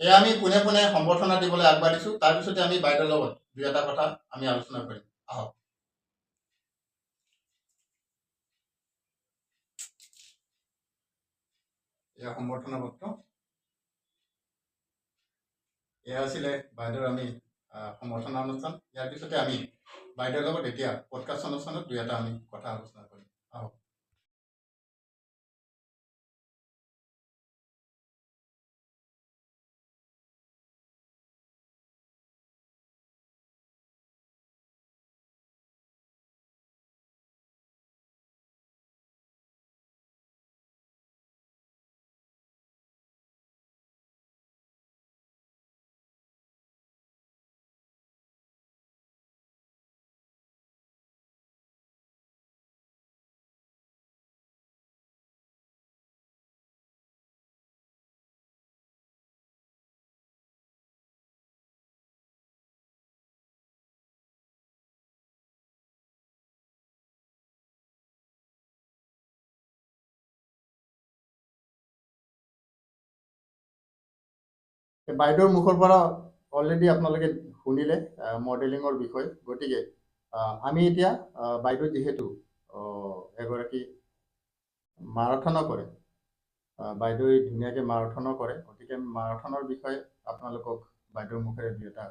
এয়া আমি পোনে পোনে সম্বৰ্ধনা দিবলৈ আগবাঢ়িছোঁ। তাৰপিছতে আমি বাইদেউৰ লগত দুই এটা কথা আমি আলোচনা কৰিম। আহক। এয়া সম্বৰ্ধনা পত্ৰ। এয়া আছিলে বাইদেউৰ আমি সম্বৰ্ধনা অনুষ্ঠান। ইয়াৰ পিছতে আমি বাইদেউৰ লগত এতিয়া পডকাষ্ট অনুষ্ঠানত দুই এটা আমি কথা আলোচনা কৰিম। আহক। বাইদেউৰ মুখৰ পৰা অলৰেডি আপোনালোকে শুনিলে মডেলিঙৰ বিষয়ে। গতিকে আমি এতিয়া বাইদেউ যিহেতু এগৰাকী মাৰাথনো কৰে, বাইদেৱে ধুনীয়াকৈ মাৰাথনো কৰে। গতিকে মাৰাথনৰ বিষয়ে আপোনালোকক বাইদেউৰ মুখেৰে দুই এটা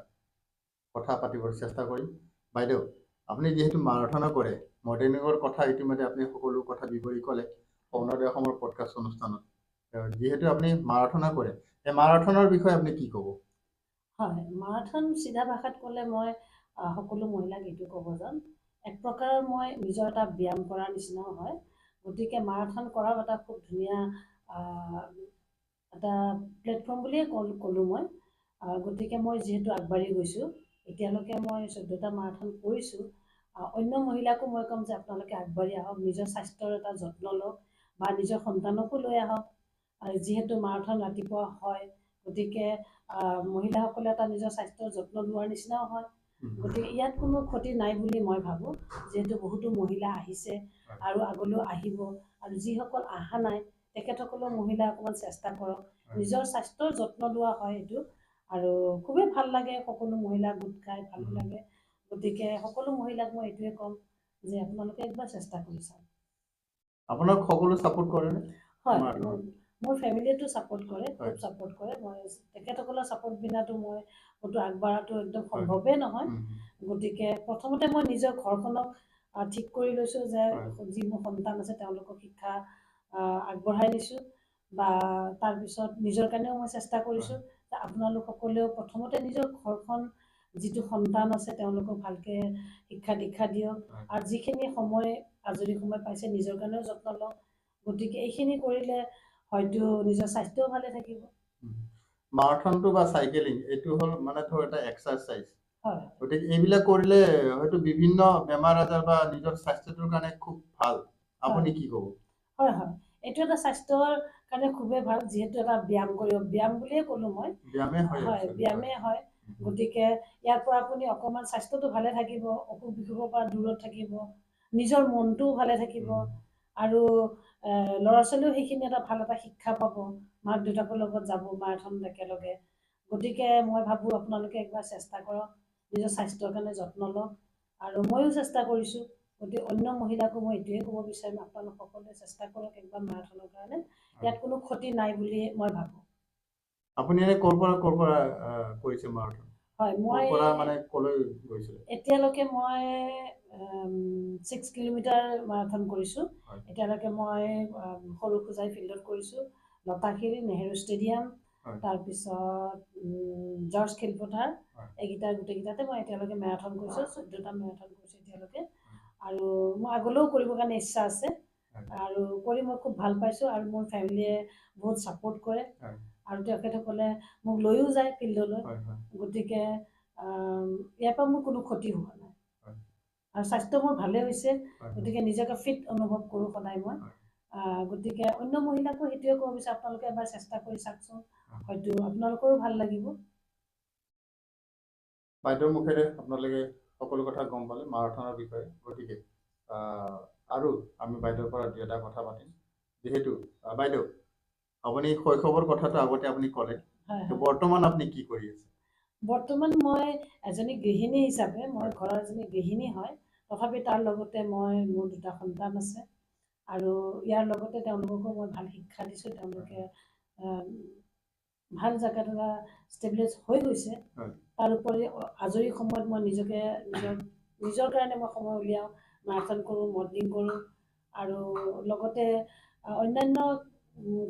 কথা পাতিবৰ চেষ্টা কৰিম। বাইদেউ, আপুনি যিহেতু মাৰাথনো কৰে, মডেলিঙৰ কথা ইতিমধ্যে আপুনি সকলো কথা বিৱৰি ক'লে অৰুণোদয় অসমৰ পডকাষ্ট অনুষ্ঠানত। যিহেতু আপুনি মাৰাথনো কৰে, এই মাৰাথনৰ বিষয়ে আপুনি কি ক'ব? হয়, মাৰাথন চিধা ভাষাত ক'লে মই সকলো মহিলাক এইটো ক'ব যাম, এক প্ৰকাৰৰ মই নিজৰ এটা ব্যায়াম কৰাৰ নিচিনাও হয়। গতিকে মাৰাথন কৰাও এটা খুব ধুনীয়া এটা প্লেটফৰ্ম বুলিয়ে ক'লোঁ মই। গতিকে মই যিহেতু আগবাঢ়ি গৈছোঁ, এতিয়ালৈকে মই 14টা মাৰাথন কৰিছোঁ। অন্য মহিলাকো মই ক'ম যে আপোনালোকে আগবাঢ়ি আহক, নিজৰ স্বাস্থ্যৰ এটা যত্ন লওক বা নিজৰ সন্তানকো লৈ আহক। যিহেতু মাৰাথন ৰাতিপুৱা হয়, গতিকে মহিলাসকলে এটা নিজৰ স্বাস্থ্যৰ যত্ন লোৱাৰ নিচিনাও হয়। গতিকে ইয়াত কোনো ক্ষতি নাই বুলি মই ভাবোঁ, যিহেতু বহুতো মহিলা আহিছে আৰু আগলৈও আহিব। আৰু যিসকল অহা নাই তেখেতসকলৰ মহিলা অকণমান চেষ্টা কৰক, নিজৰ স্বাস্থ্যৰ যত্ন লোৱা হয় এইটো। আৰু খুবেই ভাল লাগে, সকলো মহিলা গোট খাই ভালো লাগে। গতিকে সকলো মহিলাক মই এইটোৱে ক'ম যে আপোনালোকে একবাৰ চেষ্টা কৰি চাওক। আপোনাক সকলো ছাপোৰ্ট কৰেনে? হয়, মোৰ ফেমিলিয়েতো ছাপোৰ্ট কৰে, খুব ছাপোৰ্ট কৰে। মই তেখেতসকলৰ ছাপোৰ্ট বিনাতো মই ক'তো আগবাঢ়াটো একদম সম্ভৱেই নহয়। গতিকে প্ৰথমতে মই নিজৰ ঘৰখনক ঠিক কৰি লৈছোঁ যে যি মোৰ সন্তান আছে তেওঁলোকক শিক্ষা আগবঢ়াই নিছোঁ, বা তাৰপিছত নিজৰ কাৰণেও মই চেষ্টা কৰিছোঁ যে আপোনালোক সকলেও প্ৰথমতে নিজৰ ঘৰখন, যিটো সন্তান আছে তেওঁলোকক ভালকে শিক্ষা দীক্ষা দিয়ক। আৰু যিখিনি সময় আজৰি সময় পাইছে নিজৰ কাৰণেও যত্ন লওক। গতিকে এইখিনি কৰিলে হয়তো নিজৰ স্বাস্থ্যও ভালে থাকিব। মাৰাথনটো বা চাইকেলিং এইটো হ'ল মানে ধৰ এটা এক্সাৰচাইজ। হয়, গতিকে এইবিলাক কৰিলে হয়তো বিভিন্ন বেমাৰ আজাৰ বা নিজৰ স্বাস্থ্যটোৰ কাৰণে খুব ভাল। আপুনি কি ক'ব? হয়, হয়, এইটো এটা স্বাস্থ্যৰ কাৰণে খুবেই ভাল, যিহেতু এটা ব্যায়াম কৰিব, ব্যায়াম বুলিয়ে ক'লোঁ মই। ব্যায়ামে হয়, হয়, ব্যায়ামে হয়। গতিকে ইয়াৰ পৰা আপুনি অকণমান স্বাস্থ্যটো ভালে থাকিব, অসুখ বিসুখৰ পৰা দূৰত থাকিব, নিজৰ মনটোও ভালে থাকিব। আৰু ল'ৰা ছোৱালীও সেইখিনি এটা ভাল এটা শিক্ষা পাব, মাক দেউতাকৰ লগত যাব মাৰাথন একেলগে। গতিকে মই ভাবোঁ আপোনালোকে একবাৰ চেষ্টা কৰক, নিজৰ স্বাস্থ্যৰ কাৰণে যত্ন লওক। আৰু ময়ো চেষ্টা কৰিছোঁ। গতিকে অন্য মহিলাকো মই এইটোৱে ক'ব বিচাৰিম, আপোনালোক সকলোৱে চেষ্টা কৰক একবাৰ মাৰাথনৰ কাৰণে। ইয়াত কোনো ক্ষতি নাই বুলি মই ভাবোঁ। আপুনি এনে ক'ৰ পৰা কৰিছে মাৰাথন? হয়, ক'ৰ পৰা মানে ক'লৈ গৈছিলে? এতিয়ালৈকে মই 6 কিলোমিটাৰ মাৰাথন কৰিছোঁ। এতিয়ালৈকে মই সৰুসজাই ফিল্ডত কৰিছোঁ, লতাশিল, নেহেৰু ষ্টেডিয়াম, তাৰপিছত জৰ্জ খেলপথাৰ, এইকেইটা গোটেইকেইটাতে মই এতিয়ালৈকে মাৰাথন কৰিছোঁ, 14টা মাৰাথন কৰিছোঁ এতিয়ালৈকে। আৰু মই আগলৈও কৰিবৰ কাৰণে ইচ্ছা আছে। আৰু কৰি মই খুব ভাল পাইছোঁ, আৰু মোৰ ফেমিলিয়ে বহুত ছাপোৰ্ট কৰে। আৰু তেখেতসকলে মোক লৈও যায় ফিল্ডলৈ। গতিকে ইয়াৰ পৰা মোৰ কোনো ক্ষতি হোৱা নাই। আৰু স্বাস্থ্য মোৰ ভালেই হৈছে, গতিকে নিজকে ফিট অনুভৱ কৰোঁ সদায় মই। গতিকে অন্য মহিলাকো সেইটোৱে ক'ব বিচাৰোঁ, আপোনালোকে এবাৰ চেষ্টা কৰি চাওকচোন, হয়তো আপোনালোকৰো ভাল লাগিব। বাইদেউৰ মুখেৰে আপোনালোকে সকলো কথা গম পালে মাৰাথনৰ বিষয়ে। গতিকে আৰু আমি বাইদেউৰ পৰা দুই এটা কথা পাতিম। যিহেতু বাইদেউ, আপুনি শৈশৱৰ কথাটো আগতে আপুনি ক'লে, হয় তো হয় বৰ্তমান আপুনি কি কৰি আছে? বৰ্তমান মই এজনী গৃহিণী হিচাপে মই হয়। ঘৰৰ এজনী গৃহিণী হয়। তথাপি তাৰ লগতে মোৰ 2টা সন্তান আছে আৰু ইয়াৰ লগতে তেওঁলোককো মই ভাল শিক্ষা দিছোঁ। তেওঁলোকে আহ, ভাল জেগাত এটা ষ্টেবলিছ হৈ গৈছে। হয়। তাৰোপৰি আজৰি সময়ত মই নিজকে নিজৰ কাৰণে মই সময় উলিয়াওঁ, মাৰাথন কৰোঁ, মডেলিং কৰোঁ আৰু লগতে অন্যান্য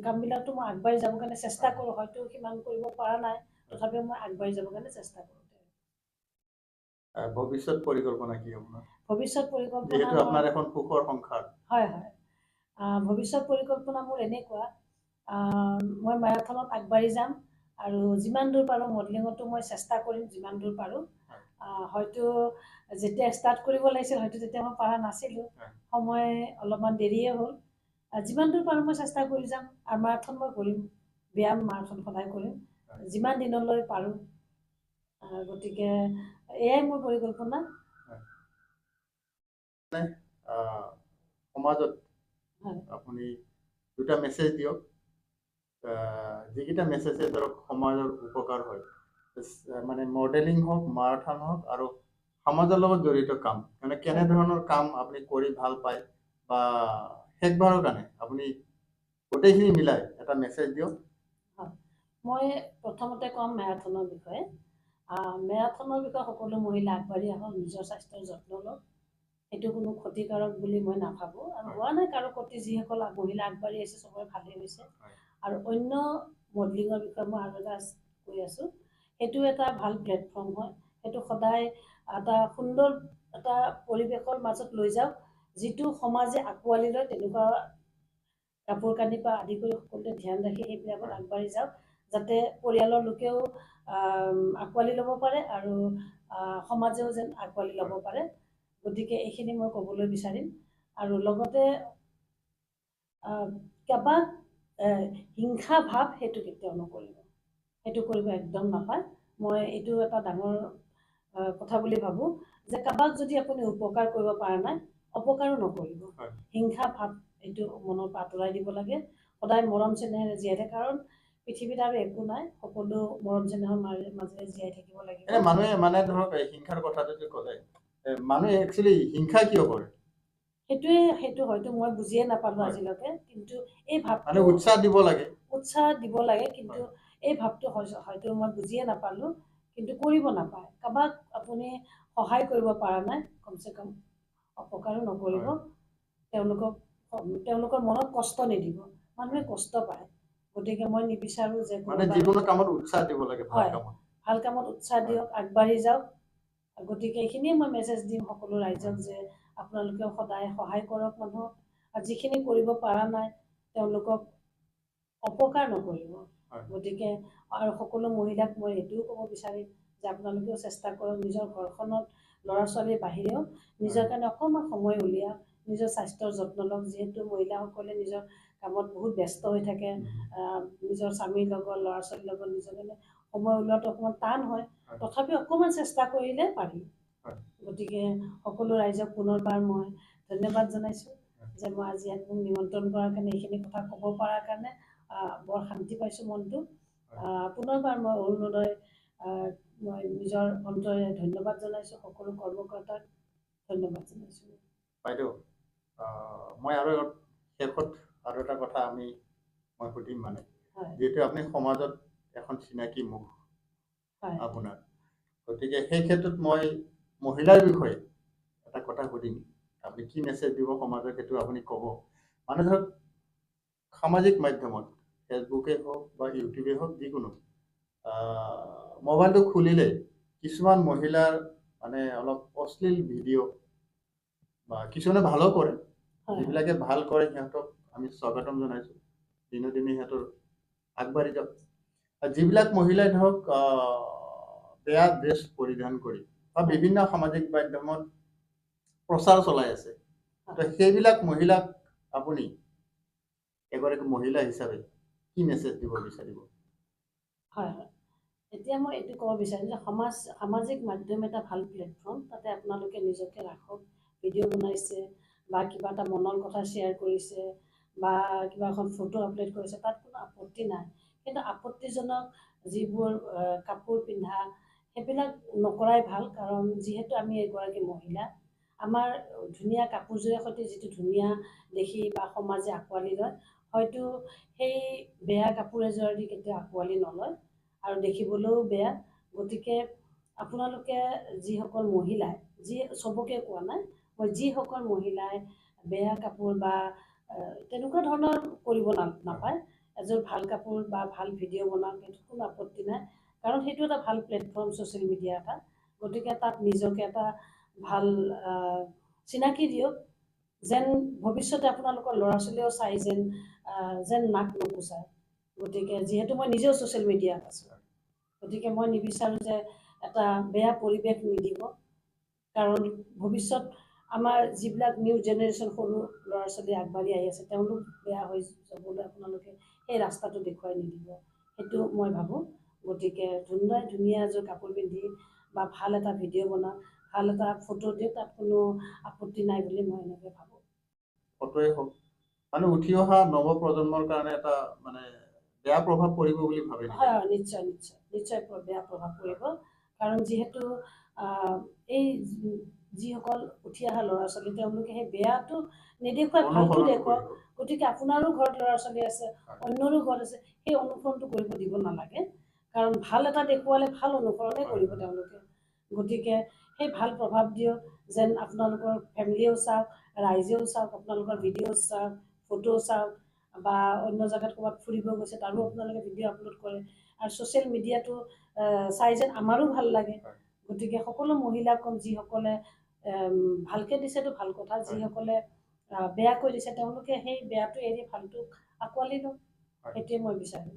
কামবিলাকতো মই আগবাঢ়ি যাবৰ কাৰণে চেষ্টা কৰোঁ। হয়তো সিমান কৰিব পৰা নাই, তথাপিও মই আগবাঢ়ি যাবৰ কাৰণে চেষ্টা কৰোঁ। ভৱিষ্যত পৰিকল্পনা কি আপোনাৰ? ভৱিষ্যত পৰিকল্পনা যিহেতু মই আপোনাৰ এখন সুখৰ সংসাৰ। হয় হয় ভৱিষ্যত পৰিকল্পনা মোৰ এনেকুৱা, মই মাৰাথনত আগবাঢ়ি যাম আৰু যিমান দূৰ পাৰোঁ মডেলিঙতো মই চেষ্টা কৰিম যিমান দূৰ পাৰোঁ। হয়। হয়তো যেতিয়া ষ্টাৰ্ট কৰিব লাগিছিল হয়তো তেতিয়া মই পৰা নাছিলোঁ, হয়। সময় অলপমান দেৰিয়ে হ'ল। যিমান দূৰ পাৰোঁ মই চেষ্টা কৰি যাম আৰু মাৰাথন মই কৰিম, ব্যায়াম মাৰাথন সদায় কৰিম হয়। যিমান দিনলৈ পাৰোঁ। গতিকে এয়াই মোৰ পৰিকল্পনা। আহ, সমাজত হয় আপুনি 2টা মেছেজ দিয়ক, যিকেইটা মেছেজে ধৰক সমাজৰ উপকাৰ হয়। মানে মডেলিং হওক, মাৰাথন হওক আৰু সমাজৰ লগত জড়িত কাম, মানে কেনেধৰণৰ কাম আপুনি কৰি ভাল পায় বা শেষবাৰৰ কাৰণে আপুনি গোটেইখিনি মিলাই এটা মেছেজ দিয়ক। হয় মই প্ৰথমতে ক'ম মেৰাথনৰ বিষয়ে। মেৰাথনৰ বিষয়ে সকলো মহিলা আগবাঢ়ি আহক, নিজৰ স্বাস্থ্যৰ যত্ন লওক। সেইটো কোনো ক্ষতিকাৰক বুলি মই নাভাবোঁ আৰু হোৱা নাই কাৰো ক্ষতি। যিসকল মহিলা আগবাঢ়ি আছে চবৰে ভালেই হৈছে। আৰু অন্য মডেলিঙৰ বিষয়ে মই আৰু এটা কৈ আছোঁ, সেইটো এটা ভাল প্লেটফৰ্ম হয়। সেইটো সদায় এটা সুন্দৰ এটা পৰিৱেশৰ মাজত লৈ যাওক, যিটো সমাজে আঁকোৱালি লয়। তেনেকুৱা কাপোৰ কানি পৰা আদি কৰি সকলোতে ধ্যান ৰাখি সেইবিলাকত আগবাঢ়ি যাওক, যাতে পৰিয়ালৰ লোকেও আঁকোৱালি ল'ব পাৰে আৰু সমাজেও যেন আঁকোৱালি ল'ব পাৰে। গতিকে এইখিনি মই ক'বলৈ বিচাৰিম। আৰু লগতে কাৰোবাক হিংসা ভাৱ সেইটো কেতিয়াও নকৰিব, সেইটো কৰিব একদম নাপায়। মই এইটো এটা ডাঙৰ কথা বুলি ভাবোঁ যে কাৰোবাক যদি আপুনি উপকাৰ কৰিব পৰা নাই, অপকাৰো নকৰিব। হিংসা ভাৱ এইটো মনৰ পৰা আঁতৰাই দিব লাগে। সদায় মৰম চেনেহেৰে জীয়াই থাকে, কাৰণ পৃথিৱীত আৰু একো নাই, সকলো মৰম চেনেহৰ মাজেৰে জীয়াই থাকিব লাগিব। মানুহে মানে ধৰক হিংসাৰ কথাটো যে ক'লে, মানুহে একচুৱেলি হিংসা কিয় কৰে? সেইটো হয়তো মই বুজিয়ে নাপালোঁ আজিলৈকে, কিন্তু এই ভাৱটো মানে উৎসাহ দিব লাগে। কিন্তু এই ভাৱটো হয়তো মই বুজিয়ে নাপালোঁ, কিন্তু কৰিব নাপায়। কাৰোবাক আপুনি সহায় কৰিব পৰা নাই, কমচে কম অপকাৰো নকৰিব। তেওঁলোকৰ মনত কষ্ট নিদিব। মানুহে কষ্ট পায়। গতিকে মই নিবিচাৰোঁ যে মানে যিকোনো কামত উৎসাহ দিব লাগে, ভাল কামত। ভাল কামত উৎসাহ দিয়ক, আগবাঢ়ি যাওক। গতিকে এইখিনিয়ে মই মেছেজ দিম সকলো ৰাইজক যে আপোনালোকেও সদায় সহায় কৰক মানুহক, আৰু যিখিনি কৰিব পৰা নাই তেওঁলোকক অপকাৰ নকৰিব। গতিকে আৰু সকলো মহিলাক মই এইটোও ক'ব বিচাৰিম যে আপোনালোকেও চেষ্টা কৰক, নিজৰ ঘৰখনত ল'ৰা ছোৱালীৰ বাহিৰেও নিজৰ কাৰণে অকণমান সময় উলিয়াওক, নিজৰ স্বাস্থ্যৰ যত্ন লওক। যিহেতু মহিলাসকলে নিজৰ কামত বহুত ব্যস্ত হৈ থাকে, নিজৰ স্বামীৰ লগত, ল'ৰা ছোৱালীৰ লগত নিজৰ কাৰণে সময় উলিওৱাটো অকণমান টান হয়। তথাপিও অকণমান চেষ্টা কৰিলে পাৰি। গতিকে সকলো ৰাইজক পুনৰবাৰ মই ধন্যবাদ জনাইছোঁ যে মই আজি মোক নিমন্ত্ৰণ কৰাৰ কাৰণে, এইখিনি কথা ক'ব পৰাৰ কাৰণে বৰ শান্তি পাইছোঁ মনটো। পুনৰবাৰ মই অৰুণোদয় মই নিজৰ অন্তৰেৰে ধন্যবাদ জনাইছোঁ, সকলো কৰ্মকৰ্তাক ধন্যবাদ জনাইছোঁ। বাইদেউ, মই আৰু শেষত আৰু এটা কথা মই সুধিম, মানে যিহেতু আপুনি সমাজত এখন চিনাকি মুখ আপোনাৰ, গতিকে সেই ক্ষেত্ৰত মই মহিলাৰ বিষয়ে এটা কথা সুধিম। আপুনি কি মেছেজ দিব সমাজক সেইটো আপুনি ক'ব। মানে ধৰক সামাজিক মাধ্যমত, ফেচবুকে হওক বা ইউটিউবে হওক, যিকোনো মোবাইলটো খুলিলে কিছুমান মহিলাৰ মানে অলপ অশ্লীল ভিডিঅ' বা কিছুমানে ভালো কৰে, যিবিলাকে ভাল কৰে সিহঁতক আমি স্বাগতম জনাইছোঁ। দিনে দিনে সিহঁতৰ আগবাঢ়ি যাওক। যিবিলাক মহিলাই ধৰক বেয়া ড্ৰেছ পৰিধান কৰি বা বিভিন্ন সামাজিক মাধ্যমত প্ৰচাৰ চলাই আছে, তো সেইবিলাক মহিলাক আপুনি এগৰাকী মহিলা হিচাপে কি মেছেজ দিব বিচাৰিব? হয় হয় এতিয়া মই এইটো ক'ব বিচাৰিম যে সামাজিক মাধ্যম এটা ভাল প্লেটফৰ্ম। তাতে আপোনালোকে নিজকে ৰাখক। ভিডিঅ' বনাইছে বা কিবা এটা মনৰ কথা শ্বেয়াৰ কৰিছে বা কিবা এখন ফটো আপলোড কৰিছে, তাত কোনো আপত্তি নাই। কিন্তু আপত্তিজনক যিবোৰ কাপোৰ পিন্ধা সেইবিলাক নকৰাই ভাল, কাৰণ যিহেতু আমি এগৰাকী মহিলা, আমাৰ ধুনীয়া কাপোৰযোৰে সৈতে যিটো ধুনীয়া দেখি বা সমাজে আঁকোৱালি লয়, হয়তো সেই বেয়া কাপোৰ এযোৰেদি কেতিয়াও আঁকোৱালি নলয় আৰু দেখিবলৈও বেয়া। গতিকে আপোনালোকে যিসকল মহিলাই, চবকে কোৱা নাই, মই যিসকল মহিলাই বেয়া কাপোৰ বা তেনেকুৱা ধৰণৰ কৰিব নাপায়, এযোৰ ভাল কাপোৰ বা ভাল ভিডিঅ' বনাওক, সেইটো কোনো আপত্তি নাই, কাৰণ সেইটো এটা ভাল প্লেটফৰ্ম ছ'চিয়েল মিডিয়া এটা। গতিকে তাত নিজকে এটা ভাল চিনাকি দিয়ক, যেন ভৱিষ্যতে আপোনালোকৰ ল'ৰা ছোৱালীয়েও চাই যেন নাক নুকুচায়। গতিকে যিহেতু মই নিজেও ছ'চিয়েল মিডিয়াত আছোঁ, গতিকে মই নিবিচাৰোঁ যে এটা বেয়া পৰিৱেশ নিদিব, কাৰণ ভৱিষ্যত আমাৰ যিবিলাক নিউ জেনেৰেশ্যন সৰু ল'ৰা ছোৱালী আগবাঢ়ি আহি আছে, তেওঁলোক বেয়া হৈ যাবলৈ আপোনালোকে সেই ৰাস্তাটো দেখুৱাই নিদিব, সেইটো মই ভাবোঁ। গতিকে ধুনীয়া এযোৰ কাপোৰ পিন্ধি বা ভাল এটা ভিডিঅ' বনাওক, ভাল এটা ফটো দিয়ক, তাত কোনো আপত্তি নাই বুলি মই এনেকৈ ভাবোঁ। ফটোৱে হওক, মানে উঠি অহা নৱ প্ৰজন্মৰ কাৰণে এটা মানে বেয়া প্ৰভাৱ পৰিব বুলি ভাবে নেকি? হয়, নিশ্চয় নিশ্চয় নিশ্চয় বেয়া প্ৰভাৱ পৰিব, কাৰণ যিহেতু এই যিসকল উঠি অহা ল'ৰা ছোৱালী, তেওঁলোকে সেই বেয়াটো নেদেখুৱাই ভালটো দেখুৱাওক। গতিকে আপোনাৰো ঘৰত ল'ৰা ছোৱালী আছে, অন্যৰো ঘৰত আছে, সেই অনুসৰণটো কৰিব দিব নালাগে, কাৰণ ভাল এটা দেখুৱালে ভাল অনুসৰণে কৰিব তেওঁলোকে। গতিকে সেই ভাল প্ৰভাৱ দিয়ক, যেন আপোনালোকৰ ফেমিলিয়েও চাওক, ৰাইজেও চাওক, আপোনালোকৰ ভিডিঅ' চাওক, ফটো চাওক, বা অন্য জেগাত ক'ৰবাত ফুৰিব গৈছে তাৰো আপোনালোকে ভিডিঅ' আপলোড কৰে, আৰু ছ'চিয়েল মিডিয়াটো চাই যেন আমাৰো ভাল লাগে। গতিকে সকলো মহিলাক ক'ম, যিসকলে ভালকৈ দিছেতো ভাল কথা, যিসকলে বেয়াকৈ দিছে তেওঁলোকে সেই বেয়াটো এৰি ভালটোক আঁকোৱালি লওক, সেইটোৱে মই বিচাৰিম।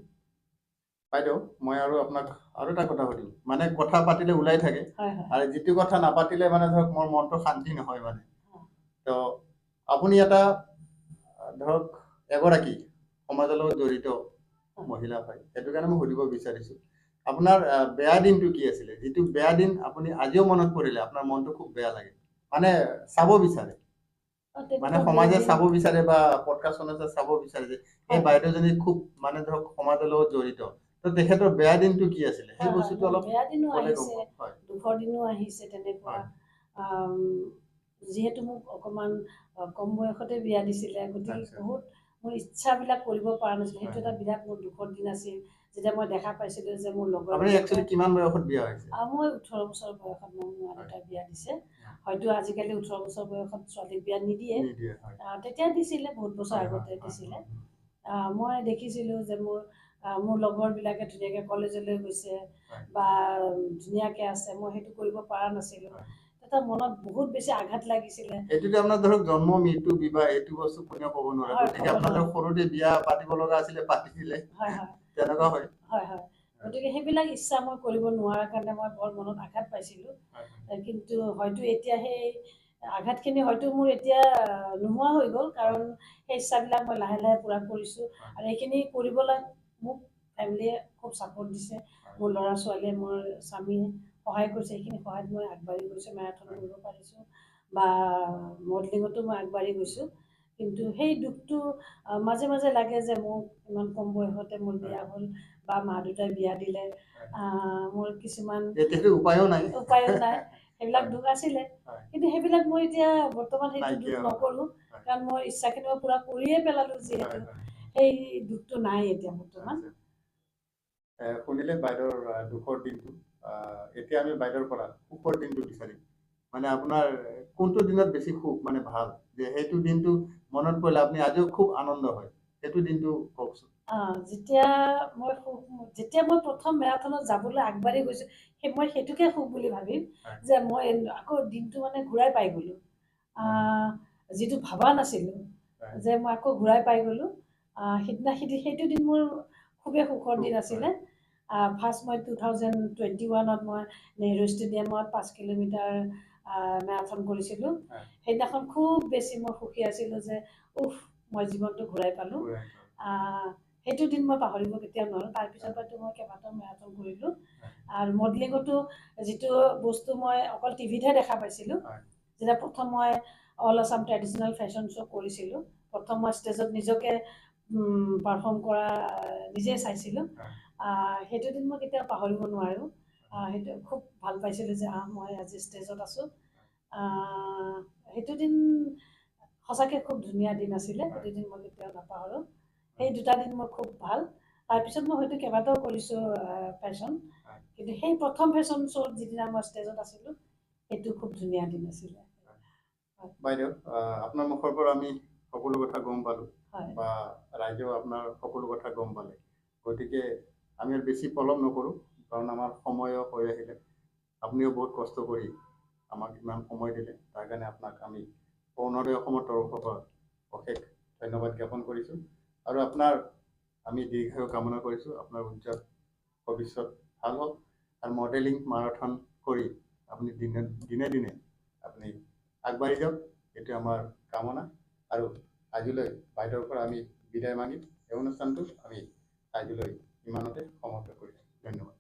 বাইদেউ, মই আৰু আপোনাক আৰু এটা কথা সুধিম, মানে কথা পাতিলে ওলাই থাকে, আৰু যিটো কথা নাপাতিলে মানে ধৰক মোৰ মনটো শান্তি নহয় মানে। তো আপুনি এটা ধৰক এগৰাকী সমাজৰ লগত জড়িত মহিলা হয়, সেইটো কাৰণে মই সুধিব বিচাৰিছোঁ, আপোনাৰ বেয়া দিনটো কি আছিলে, যিটো বেয়া দিন আপুনি আজিও মনত পৰিলে আপোনাৰ মনটো খুব বেয়া লাগে, মানে চাব বিচাৰে, মানে সমাজে চাব বিচাৰে বা পডকাষ্টখনত চাব বিচাৰে যে এই বাইদেউজনী খুব মানে ধৰক সমাজৰ লগত জড়িত, তো তেখেতৰ বেয়া দিনটো কি আছিলে, সেই বস্তুটো অলপ বেয়া দিনো ক'লে গম আহিছে, পাম। দুখৰ দিনো আহিছে তেনেকুৱা। যিহেতু মোক অকণমান কম বয়সতে বিয়া দিছিলে, গতিকে বহুত মোৰ ইচ্ছাবিলাক কৰিব পৰা নাছিলোঁ, সেইটো এটা বিৰাট মোৰ দুখৰ দিন আছিল, যেতিয়া মই দেখা পাইছিলোঁ যে মোৰ লগৰ কিমান বয়সত বিয়া হৈছে? মই 18 বছৰ বয়সত মোৰ দেউতাই বিয়া দিছে। হয়তো আজিকালি 18 বছৰ বয়সত ছোৱালীক বিয়া নিদিয়ে, তেতিয়া দিছিলে, বহুত বছৰ আগতে দিছিলে। মই দেখিছিলোঁ যে মোৰ লগৰবিলাকে ধুনীয়াকৈ কলেজলৈ গৈছে বা ধুনীয়াকৈ আছে, মই সেইটো কৰিব পৰা নাছিলোঁ। এটা মনত বহুত বেছি আঘাত লাগিছিলে। এইটোতো আপোনাৰ ধৰক জন্ম মৃত্যু বিবাহ এইটো বস্তু কোনেও ক'ব নোৱাৰে, গতিকে আপোনালোকৰ সৰুতে বিয়া পাতিব লগা আছিলে, পাতিছিলে, তেনেকুৱা হয়। হয় হয়, গতিকে সেইবিলাক ইচ্ছা মই কৰিব নোৱাৰাৰ কাৰণে মই বৰ মনত আঘাত পাইছিলোঁ। কিন্তু হয়তো এতিয়া সেই আঘাতখিনি হয়তো মোৰ এতিয়া নোহোৱা হৈ গ'ল, কাৰণ সেই ইচ্ছাবিলাক মই লাহে লাহে পূৰা কৰিছোঁ, আৰু এইখিনি কৰিবলৈ মোক ফেমিলিয়ে খুব ছাপোৰ্ট দিছে, মোৰ ল'ৰা ছোৱালীয়ে, মোৰ স্বামীয়ে সহায় কৰিছে, সেইখিনি সহায়ত মই আগবাঢ়ি গৈছোঁ, মেৰাথন কৰিব পাৰিছোঁ বা মডেলিঙতো মই আগবাঢ়ি গৈছোঁ। কিন্তু সেই দুখটো মাজে মাজে লাগে যে মোক ইমান কম বয়সতে মোৰ বিয়া হ'ল বা মা দেউতাই বিয়া দিলে, মোৰ কিছুমান উপায়ো নাই, সেইবিলাক দুখ আছিলে। কিন্তু সেইবিলাক মই এতিয়া বৰ্তমান সেইটো দুখ নকৰোঁ, কাৰণ মই ইচ্ছাখিনি মই পূৰা কৰিয়ে পেলালোঁ, যিহেতু সেই দুখটো নাই এতিয়া বৰ্তমান। শুনিলে বাইদেউৰ দুখৰ দিনটো, এতিয়া আমি বাইদেউৰ পৰা সুখৰ দিনটো বিচাৰিম, মানে আপোনাৰ কোনটো দিনত বেছি সুখ, মানে ভাল, যে সেইটো দিনটো মনত পৰিলে আপুনি আজিও খুব আনন্দ হয়, সেইটো দিনটো কওকচোন। যেতিয়া মই প্ৰথম মেৰাথনত যাবলৈ আগবাঢ়ি গৈছোঁ, মই সেইটোকে সুখ বুলি ভাবিম, যে মই আকৌ দিনটো মানে ঘূৰাই পাই গ'লোঁ, যিটো ভবা নাছিলোঁ যে মই আকৌ ঘূৰাই পাই গ'লোঁ। সেইটো দিন মোৰ খুবেই সুখৰ দিন আছিলে। ফাৰ্ষ্ট মই 2021ত মই নেহৰু ষ্টেডিয়ামত 5 কিলোমিটাৰ মেৰাথন কৰিছিলোঁ। সেইদিনাখন খুব বেছি মই সুখী আছিলোঁ যে মই জীৱনটো ঘূৰাই পালোঁ। সেইটো দিন মই পাহৰিব কেতিয়াও নোৱাৰোঁ। তাৰপিছৰ পৰাতো মই কেইবাটাও মেৰাথন কৰিলোঁ, আৰু মডেলিঙতো যিটো বস্তু মই অকল টিভিতহে দেখা পাইছিলোঁ, যেতিয়া প্ৰথম মই all Assam traditional fashion show' কৰিছিলোঁ, প্ৰথম মই ষ্টেজত নিজকে পাৰফৰ্ম কৰা নিজে চাইছিলোঁ, সেইটো দিন মই কেতিয়াও পাহৰিব নোৱাৰোঁ। সেইটো খুব ভাল পাইছিলোঁ যে মই আজি ষ্টেজত আছোঁ। সেইটো দিন সঁচাকৈ খুব ধুনীয়া দিন আছিলে। সেইটো দিন মই কেতিয়াও নাপাহৰোঁ। সেই দুটা দিন মোৰ খুব ভাল। তাৰপিছত মই হয়তো কেইবাটাও কৰিছোঁ ফেশ্বন, কিন্তু সেই প্ৰথম ফেশ্বন শ্ব'ত যিদিনা মই ষ্টেজত আছিলোঁ সেইটো খুব ধুনীয়া দিন আছিলে। বাইদেউ, আপোনাৰ মুখৰ পৰা আমি সকলো কথা গম পালোঁ হয় বা ৰাইজেও আপোনাৰ সকলো কথা গম পালে। গতিকে আমি আৰু বেছি পলম নকৰোঁ, কাৰণ আমাৰ সময়ো হৈ আহিলে। আপুনিও বহুত কষ্ট কৰি আমাক ইমান সময় দিলে, তাৰ কাৰণে আপোনাক আমি অৰুণোদয় অসমৰ তৰফৰ পৰা অশেষ ধন্যবাদ জ্ঞাপন কৰিছোঁ। আৰু আপোনাৰ আমি দীৰ্ঘায়ু কামনা কৰিছোঁ। আপোনাৰ উজ্জ্বল ভৱিষ্যত ভাল হওক আৰু মডেলিং মাৰাথন কৰি আপুনি দিনে দিনে আপুনি আগবাঢ়ি যাওক, এইটো আমাৰ কামনা। আৰু আজিলৈ বাইদেউৰ পৰা আমি বিদায় মাগি এই অনুষ্ঠানটো আমি আজিলৈ ইমানতে সমাপ্ত কৰিছোঁ। ধন্যবাদ।